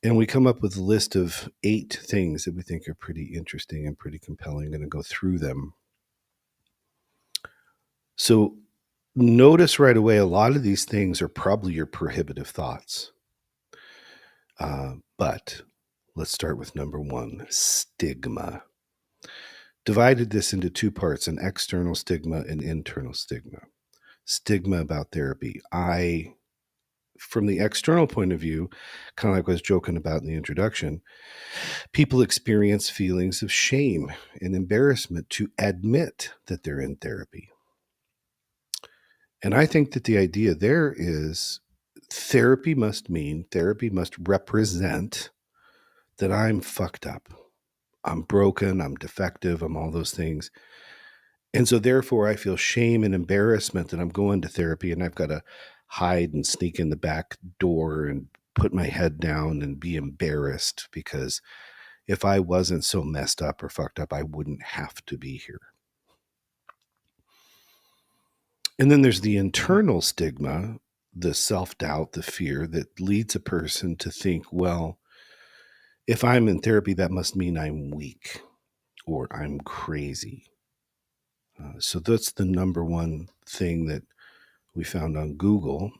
And we come up with a list of 8 things that we think are pretty interesting and pretty compelling. I'm going to go through them. So notice right away, a lot of these things are probably your prohibitive thoughts. But let's start with number 1, stigma. Divided this into 2 parts, an external stigma and internal stigma. Stigma about therapy. From the external point of view, kind of like I was joking about in the introduction, people experience feelings of shame and embarrassment to admit that they're in therapy. And I think that the idea there is therapy must represent that I'm fucked up. I'm broken, I'm defective, I'm all those things. And so therefore I feel shame and embarrassment that I'm going to therapy and I've got to hide and sneak in the back door and put my head down and be embarrassed, because if I wasn't so messed up or fucked up, I wouldn't have to be here. And then there's the internal stigma, the self-doubt, the fear that leads a person to think, well, if I'm in therapy, that must mean I'm weak or I'm crazy. So that's the number one thing that we found on Google